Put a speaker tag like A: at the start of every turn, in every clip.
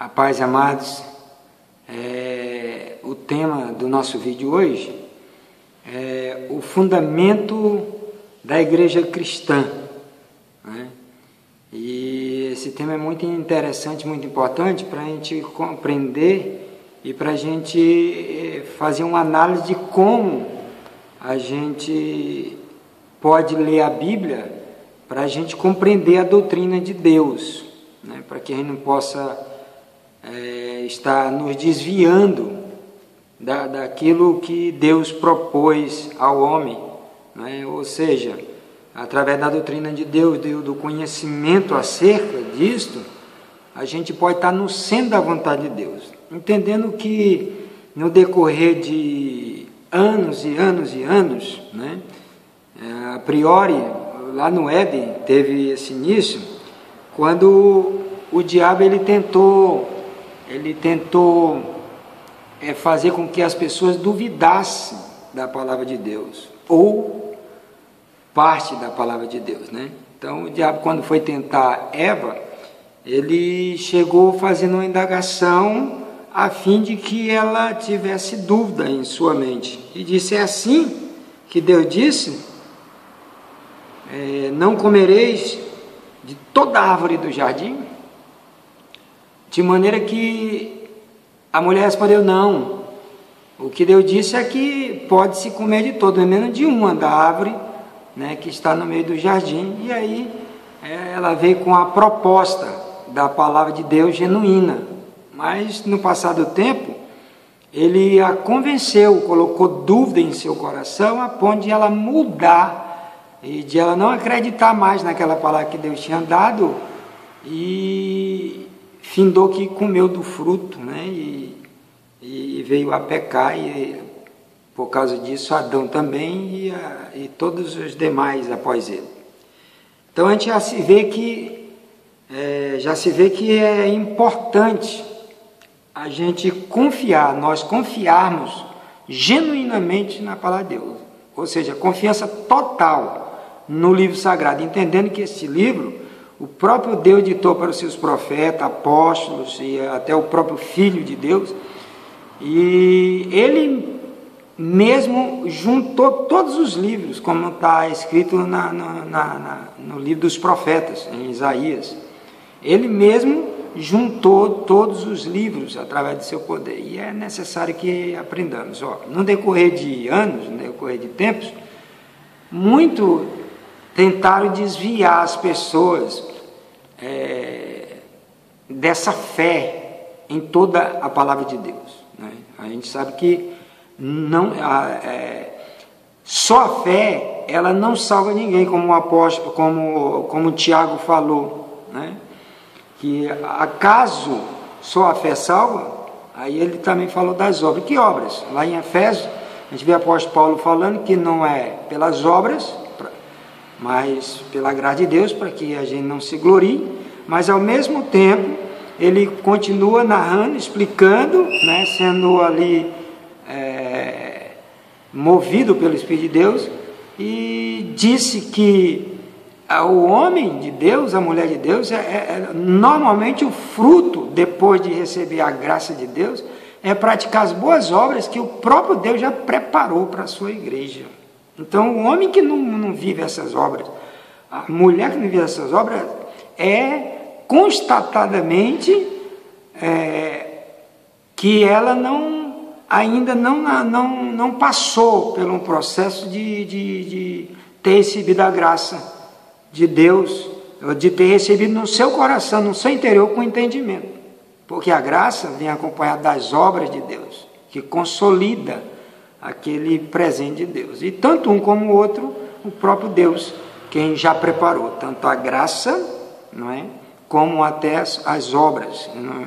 A: A paz, amados. O tema do nosso vídeo hoje é o fundamento da igreja cristã, né? E esse tema é muito interessante, muito importante para a gente compreender e para a gente fazer uma análise de como a gente pode ler a Bíblia para a gente compreender a doutrina de Deus, né? Para que a gente não possa estar nos desviando daquilo que Deus propôs ao homem, né? Ou seja, através da doutrina de Deus, do conhecimento acerca disto, a gente pode estar no centro da vontade de Deus, entendendo que no decorrer de anos e anos e anos, né? A priori, lá no Éden teve esse início, quando o diabo ele tentou fazer com que as pessoas duvidassem da palavra de Deus, ou parte da palavra de Deus, né? Então o diabo, quando foi tentar Eva, ele chegou fazendo uma indagação a fim de que ela tivesse dúvida em sua mente, e disse: é assim que Deus disse, não comereis de toda árvore do jardim? De maneira que a mulher respondeu: não, o que Deus disse é que pode-se comer de todo, menos de uma da árvore, né, que está no meio do jardim. E aí ela veio com a proposta da palavra de Deus genuína, mas no passar do tempo ele a convenceu, colocou dúvida em seu coração a ponto de ela mudar e de ela não acreditar mais naquela palavra que Deus tinha dado, e findou que comeu do fruto, né? E veio a pecar, e por causa disso Adão também e todos os demais após ele. Então a gente já se vê que é importante a gente nós confiarmos genuinamente na palavra de Deus, ou seja, confiança total no livro sagrado, entendendo que esse livro o próprio Deus ditou para os seus profetas, apóstolos e até o próprio Filho de Deus, e ele mesmo juntou todos os livros, como está escrito no livro dos profetas, em Isaías. Ele mesmo juntou todos os livros através do seu poder, e é necessário que aprendamos. No decorrer de anos, no decorrer de tempos, muito tentaram desviar as pessoas dessa fé em toda a palavra de Deus, né? A gente sabe que só a fé ela não salva ninguém, como o apóstolo, como Tiago falou, né? Que acaso só a fé salva, aí ele também falou das obras. Que obras? Lá em Efésios a gente vê o apóstolo Paulo falando que não é pelas obras, mas pela graça de Deus, para que a gente não se glorie, mas ao mesmo tempo ele continua narrando, explicando, né, sendo ali movido pelo Espírito de Deus, e disse que o homem de Deus, a mulher de Deus, normalmente o fruto, depois de receber a graça de Deus, é praticar as boas obras que o próprio Deus já preparou para a sua igreja. Então, o homem que não vive essas obras, a mulher que não vive essas obras, constatadamente que ela ainda não passou por um processo de ter recebido a graça de Deus, de ter recebido no seu coração, no seu interior, com entendimento. Porque a graça vem acompanhada das obras de Deus, que consolida aquele presente de Deus. E tanto um como o outro, o próprio Deus, quem já preparou, tanto a graça, não é, como até as obras. Não é?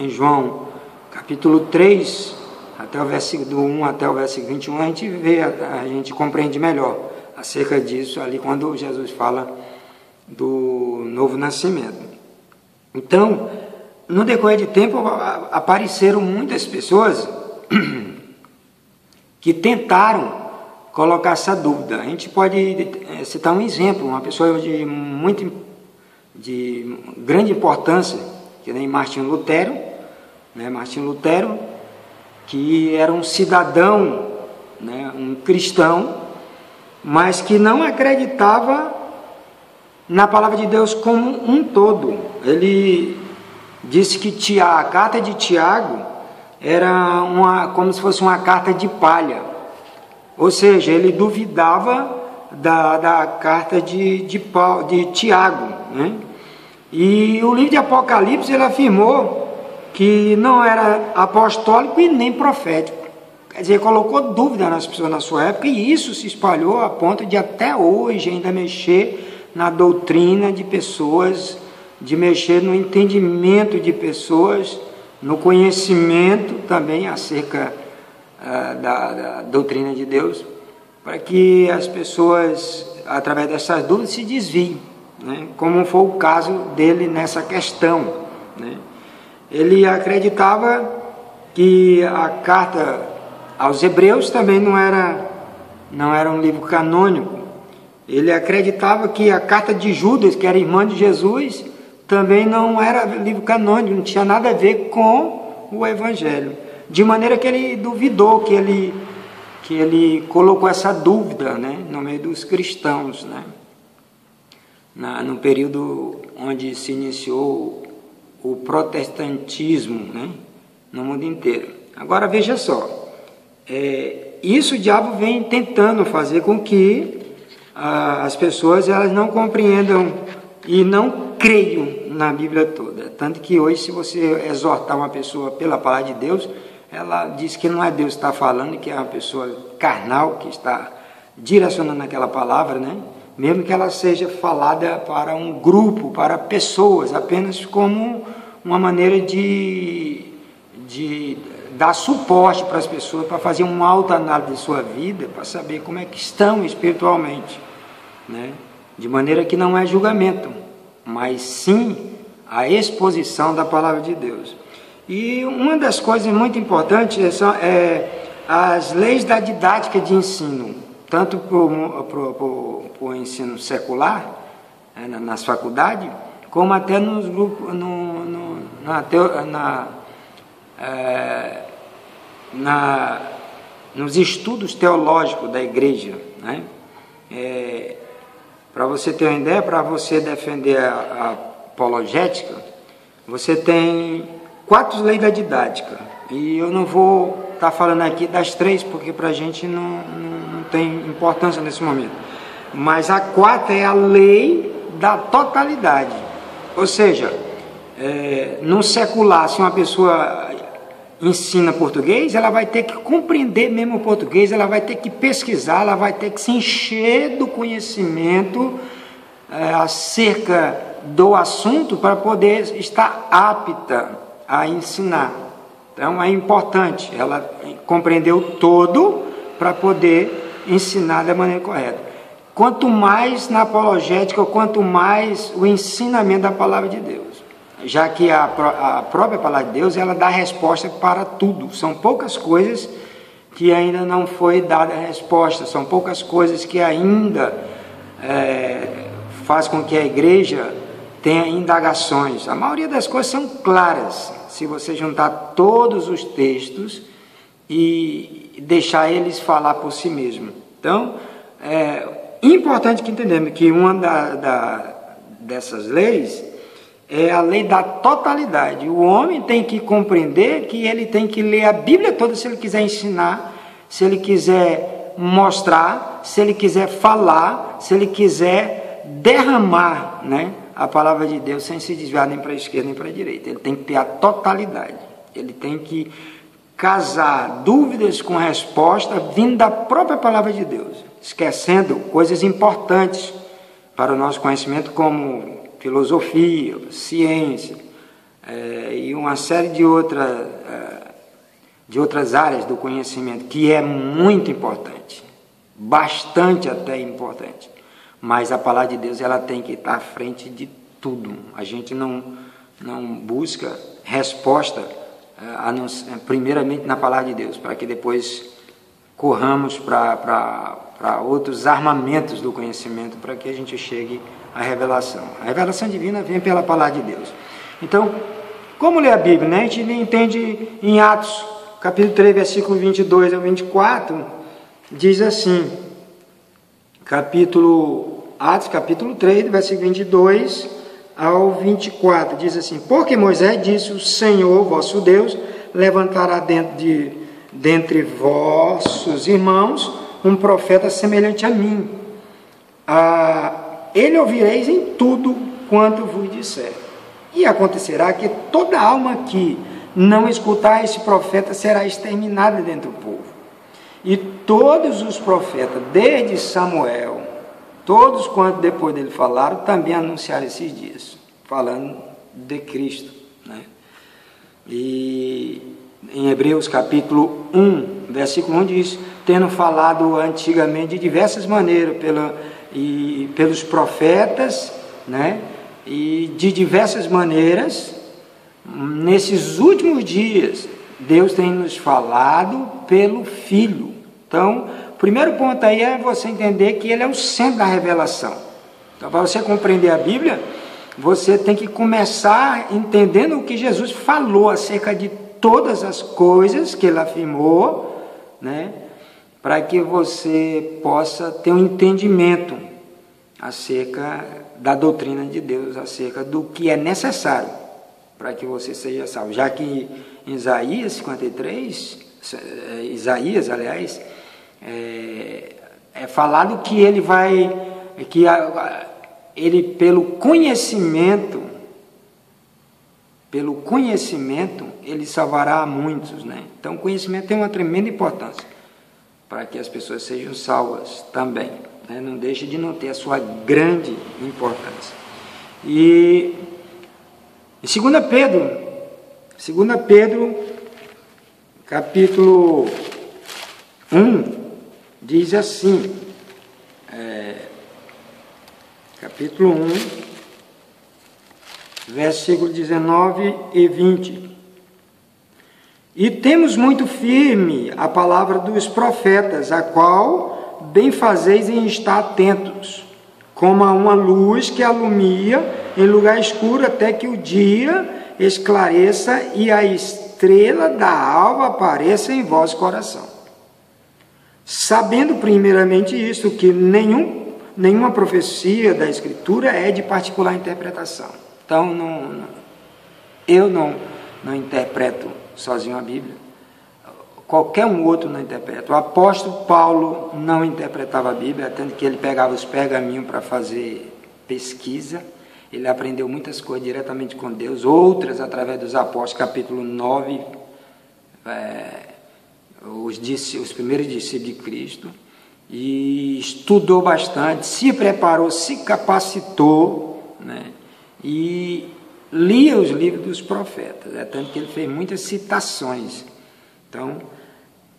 A: Em João, capítulo 3, até o versículo do 1 até o versículo 21, a gente compreende melhor acerca disso, ali quando Jesus fala do novo nascimento. Então, no decorrer de tempo, apareceram muitas pessoas que tentaram colocar essa dúvida. A gente pode citar um exemplo, uma pessoa de grande importância que nem Martinho Lutero, né? Martinho Lutero, que era um cidadão, né? Um cristão, mas que não acreditava na palavra de Deus como um todo. Ele disse que a carta de Tiago era como se fosse uma carta de palha, ou seja, ele duvidava da carta de Tiago, né? E o livro de Apocalipse ele afirmou que não era apostólico e nem profético, quer dizer, colocou dúvida nas pessoas na sua época, e isso se espalhou a ponto de até hoje ainda mexer na doutrina de pessoas, de mexer no entendimento de pessoas, no conhecimento também acerca da doutrina de Deus, para que as pessoas, através dessas dúvidas, se desviem, né? Como foi o caso dele nessa questão, né? Ele acreditava que a carta aos Hebreus também não era um livro canônico. Ele acreditava que a carta de Judas, que era irmã de Jesus, também não era livro canônico, não tinha nada a ver com o Evangelho. De maneira que ele duvidou, que ele colocou essa dúvida, né, no meio dos cristãos, né, no período onde se iniciou o protestantismo, né, no mundo inteiro. Agora veja só, isso o diabo vem tentando fazer com que as pessoas elas não compreendam e não creiam na Bíblia toda. Tanto que hoje, se você exortar uma pessoa pela palavra de Deus, ela diz que não é Deus que está falando, que é uma pessoa carnal que está direcionando aquela palavra, né? Mesmo que ela seja falada para um grupo, para pessoas, apenas como uma maneira de dar suporte para as pessoas, para fazer uma autoanálise de sua vida, para saber como é que estão espiritualmente, né? De maneira que não é julgamento, mas sim a exposição da palavra de Deus. E uma das coisas muito importantes é as leis da didática de ensino, tanto para o ensino secular, nas faculdades, como até nos grupos, nos estudos teológicos da igreja, né? Para você ter uma ideia, para você defender a apologética, você tem 4 leis da didática, e eu não vou estar falando aqui das 3, porque para a gente não tem importância nesse momento, mas a 4ª é a lei da totalidade, ou seja, no secular, se uma pessoa ensina português, ela vai ter que compreender mesmo o português, ela vai ter que pesquisar, ela vai ter que se encher do conhecimento acerca do assunto para poder estar apta a ensinar. Então é importante ela compreender o todo para poder ensinar da maneira correta. Quanto mais na apologética, quanto mais o ensinamento da palavra de Deus, já que a própria palavra de Deus ela dá resposta para tudo. São poucas coisas que ainda não foi dada a resposta, são poucas coisas que ainda faz com que a igreja tenha indagações. A maioria das coisas são claras, se você juntar todos os textos e deixar eles falar por si mesmos. Então, é importante que entendamos que uma dessas leis é a lei da totalidade. O homem tem que compreender que ele tem que ler a Bíblia toda se ele quiser ensinar, se ele quiser mostrar, se ele quiser falar, se ele quiser derramar, né, a palavra de Deus sem se desviar nem para a esquerda nem para a direita. Ele tem que ter a totalidade. Ele tem que casar dúvidas com resposta vindo da própria palavra de Deus, esquecendo coisas importantes para o nosso conhecimento, como filosofia, ciência, e uma série de outras áreas do conhecimento, que é muito importante, bastante até importante, mas a palavra de Deus ela tem que estar à frente de tudo. A gente não busca resposta primeiramente na palavra de Deus, para que depois corramos para outros armamentos do conhecimento, para que a gente chegue à revelação. A revelação divina vem pela palavra de Deus. Então, Como ler a Bíblia? Né? A gente entende em Atos, capítulo 3, versículo 22 ao 24, diz assim, Atos capítulo 3, versículo 22 ao 24, diz assim: porque Moisés disse, o Senhor, vosso Deus, levantará dentre vossos irmãos um profeta semelhante a mim. Ele ouvireis em tudo quanto vos disser. E acontecerá que toda alma que não escutar esse profeta será exterminada dentre o povo. E todos os profetas, desde Samuel, todos quanto depois dele falaram, também anunciaram esses dias, falando de Cristo, né? E em Hebreus capítulo 1, versículo 1 diz, tendo falado antigamente de diversas maneiras pelos profetas, né? E de diversas maneiras, nesses últimos dias, Deus tem nos falado pelo Filho. Então, o primeiro ponto aí é você entender que Ele é o centro da revelação. Então, para você compreender a Bíblia, você tem que começar entendendo o que Jesus falou acerca de todas as coisas que Ele afirmou, né? Para que você possa ter um entendimento acerca da doutrina de Deus, acerca do que é necessário para que você seja salvo. Já que em Isaías 53, é falado que ele vai, ele pelo conhecimento, ele salvará a muitos, né? Então o conhecimento tem uma tremenda importância para que as pessoas sejam salvas também, né? Não deixe de não ter a sua grande importância. E em 2 Pedro, capítulo 1, diz assim, capítulo 1, versículo 19 e 20. E temos muito firme a palavra dos profetas, a qual bem fazeis em estar atentos, como a uma luz que alumia em lugar escuro até que o dia esclareça e a estrela da alva apareça em vosso coração. Sabendo primeiramente isto, que nenhuma profecia da Escritura é de particular interpretação. Então, eu não interpreto sozinho a Bíblia. Qualquer um outro não interpreta. O apóstolo Paulo não interpretava a Bíblia, tanto que ele pegava os pergaminhos para fazer pesquisa. Ele aprendeu muitas coisas diretamente com Deus, outras através dos apóstolos, capítulo 9, os primeiros discípulos de Cristo, e estudou bastante, se preparou, se capacitou, né? E lia os livros dos profetas, tanto que ele fez muitas citações. Então,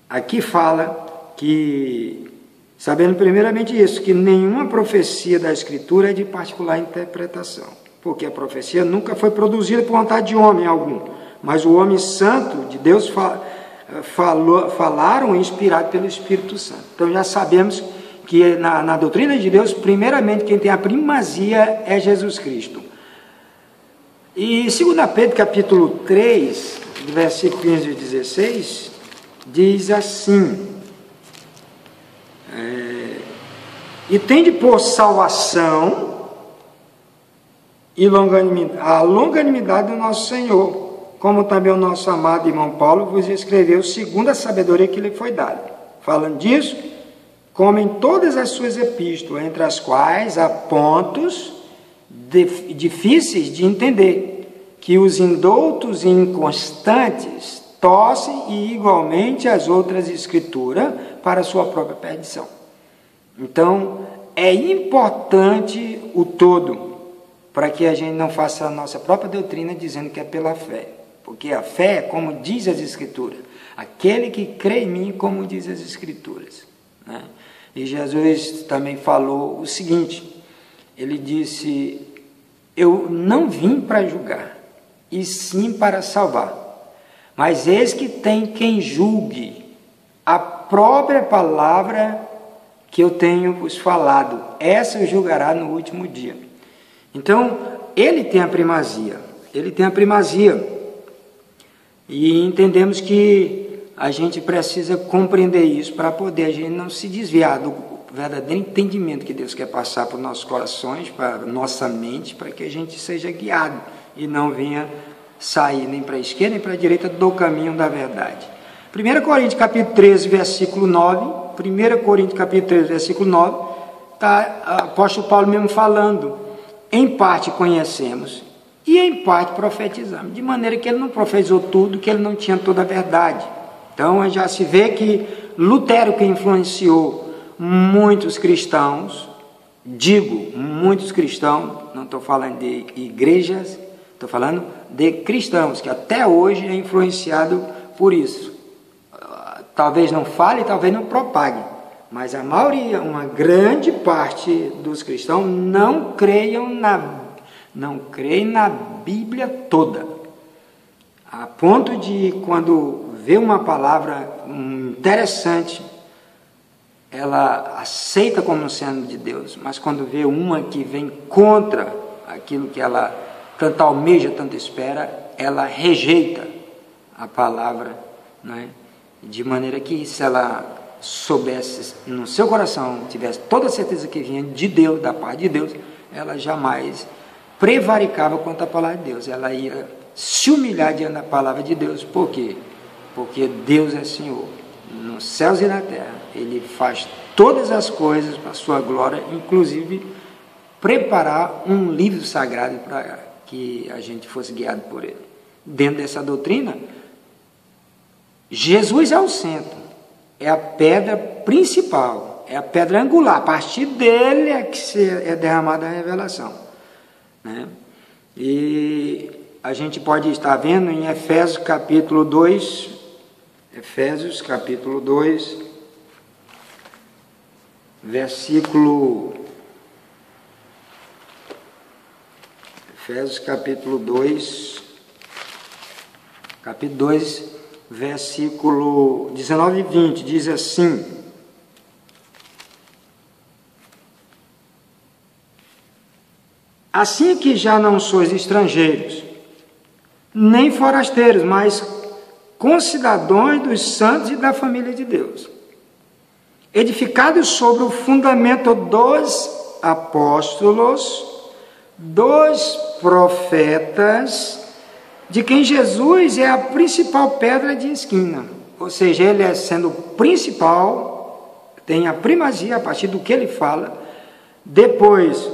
A: aqui fala que, sabendo primeiramente isso, que nenhuma profecia da Escritura é de particular interpretação, porque a profecia nunca foi produzida por vontade de homem algum, mas o homem santo de Deus falaram inspirado pelo Espírito Santo. Então já sabemos que na doutrina de Deus, primeiramente quem tem a primazia é Jesus Cristo. E 2 Pedro capítulo 3, versículo 15 e 16, diz assim, e tende por salvação e a longanimidade do nosso Senhor, como também o nosso amado irmão Paulo vos escreveu segundo a sabedoria que lhe foi dada. Falando disso, como em todas as suas epístolas, entre as quais há pontos difíceis de entender, que os indoutos e inconstantes torcem e igualmente as outras escrituras para a sua própria perdição. Então, é importante o todo, para que a gente não faça a nossa própria doutrina dizendo que é pela fé. Porque a fé é como diz as Escrituras, aquele que crê em mim, como diz as Escrituras, né? E Jesus também falou o seguinte, ele disse, eu não vim para julgar, e sim para salvar. Mas eis que tem quem julgue a própria palavra que eu tenho vos falado, essa julgará no último dia. Então, ele tem a primazia, E entendemos que a gente precisa compreender isso para poder a gente não se desviar do verdadeiro entendimento que Deus quer passar para os nossos corações, para a nossa mente, para que a gente seja guiado e não venha sair nem para a esquerda nem para a direita do caminho da verdade. 1 Coríntios capítulo 13, versículo 9, 1 Coríntios capítulo 13, versículo 9, está o apóstolo Paulo mesmo falando: em parte conhecemos e em parte profetizamos, de maneira que ele não profetizou tudo, que ele não tinha toda a verdade. Então já se vê que Lutero, que influenciou muitos cristãos, digo muitos cristãos, não estou falando de igrejas, estou falando de cristãos, que até hoje é influenciado por isso. Talvez não fale, talvez não propague, mas a maioria, uma grande parte dos cristãos não creem na Bíblia toda, a ponto de, quando vê uma palavra interessante, ela aceita como sendo de Deus, mas quando vê uma que vem contra aquilo que ela tanto almeja, tanto espera, ela rejeita a palavra, né? De maneira que, se ela soubesse no seu coração, tivesse toda a certeza que vinha de Deus, da parte de Deus, ela jamais prevaricava contra a palavra de Deus, ela ia se humilhar diante da palavra de Deus. Por quê? Porque Deus é Senhor, nos céus e na terra. Ele faz todas as coisas para a sua glória, inclusive preparar um livro sagrado para que a gente fosse guiado por ele. Dentro dessa doutrina, Jesus é o centro, é a pedra principal, é a pedra angular. A partir dele é que é derramada a revelação, né? E a gente pode estar vendo em Efésios capítulo 2, Efésios capítulo 2, versículo 2, versículo 19 e 20, diz assim: assim que já não sois estrangeiros, nem forasteiros, mas concidadãos dos santos e da família de Deus, edificados sobre o fundamento dos apóstolos, dos profetas, de quem Jesus é a principal pedra de esquina. Ou seja, ele é sendo o principal, tem a primazia a partir do que ele fala. Depois,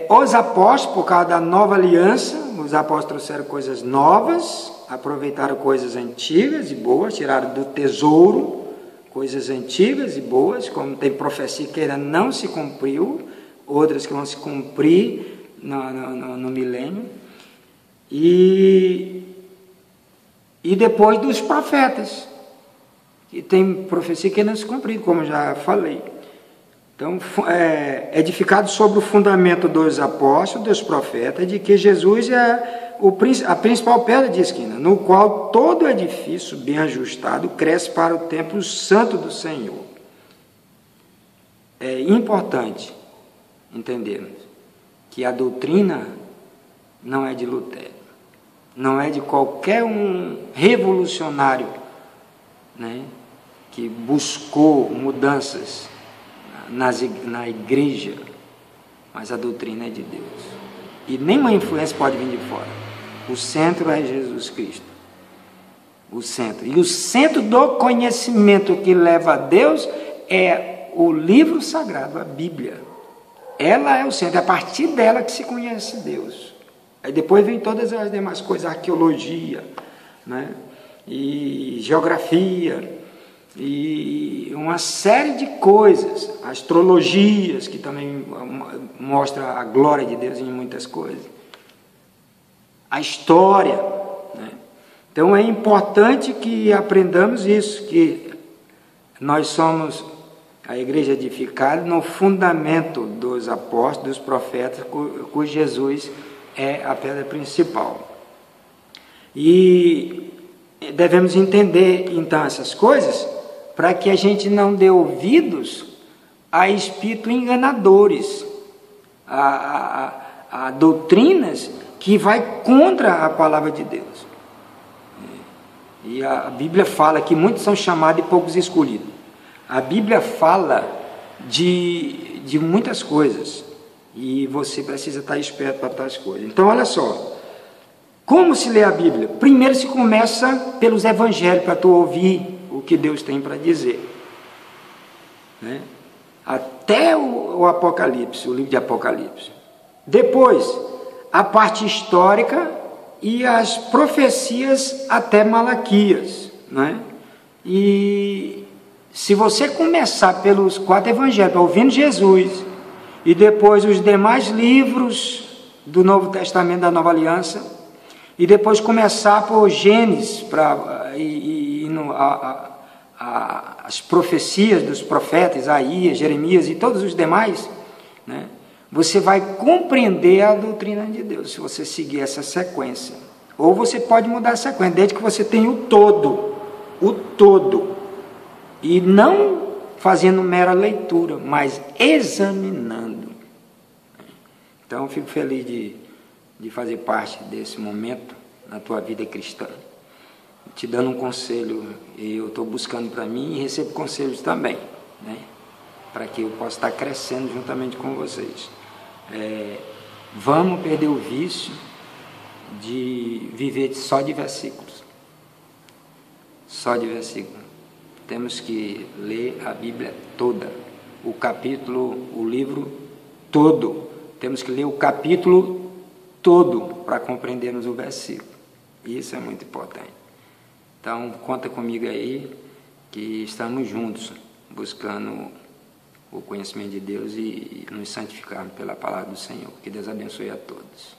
A: os apóstolos, por causa da nova aliança, os apóstolos trouxeram coisas novas, aproveitaram coisas antigas e boas, tiraram do tesouro coisas antigas e boas, como tem profecia que ainda não se cumpriu, outras que vão se cumprir no milênio. E depois dos profetas, que tem profecia que não se cumpriu, como já falei. Então, edificado sobre o fundamento dos apóstolos, dos profetas, de que Jesus é a principal pedra de esquina, no qual todo edifício bem ajustado cresce para o templo santo do Senhor. É importante entendermos que a doutrina não é de Lutero, não é de qualquer um revolucionário, né, que buscou mudanças na igreja, mas a doutrina é de Deus. E nenhuma influência pode vir de fora. O centro é Jesus Cristo. O centro. E o centro do conhecimento que leva a Deus é o livro sagrado, a Bíblia. Ela é o centro, é a partir dela que se conhece Deus. Aí depois vem todas as demais coisas, arqueologia, né, e geografia, e uma série de coisas, astrologias, que também mostra a glória de Deus em muitas coisas, a história, né? Então é importante que aprendamos isso, que nós somos a igreja edificada no fundamento dos apóstolos, dos profetas, cujo Jesus é a pedra principal. E devemos entender então essas coisas para que a gente não dê ouvidos a espíritos enganadores, a doutrinas que vai contra a palavra de Deus. E a Bíblia fala que muitos são chamados e poucos escolhidos. A Bíblia fala de muitas coisas, e você precisa estar esperto para tais coisas. Então, olha só, como se lê a Bíblia? Primeiro se começa pelos evangelhos, para tu ouvir o que Deus tem para dizer, né? Até o Apocalipse, o livro de Apocalipse. Depois, a parte histórica e as profecias até Malaquias, né? E se você começar pelos 4 evangelhos, ouvindo Jesus, e depois os demais livros do Novo Testamento, da Nova Aliança, e depois começar por Gênesis, as profecias dos profetas, Isaías, Jeremias e todos os demais, né? Você vai compreender a doutrina de Deus, se você seguir essa sequência. Ou você pode mudar a sequência, desde que você tenha o todo, e não fazendo mera leitura, mas examinando. Então, eu fico feliz de fazer parte desse momento na tua vida cristã, te dando um conselho. Eu estou buscando para mim e recebo conselhos também, né? Para que eu possa estar crescendo juntamente com vocês. Vamos perder o vício de viver só de versículos. Só de versículos. Temos que ler a Bíblia toda, o capítulo, o livro todo. Temos que ler o capítulo todo para compreendermos o versículo. Isso é muito importante. Então, conta comigo aí, que estamos juntos, buscando o conhecimento de Deus e nos santificarmos pela palavra do Senhor. Que Deus abençoe a todos.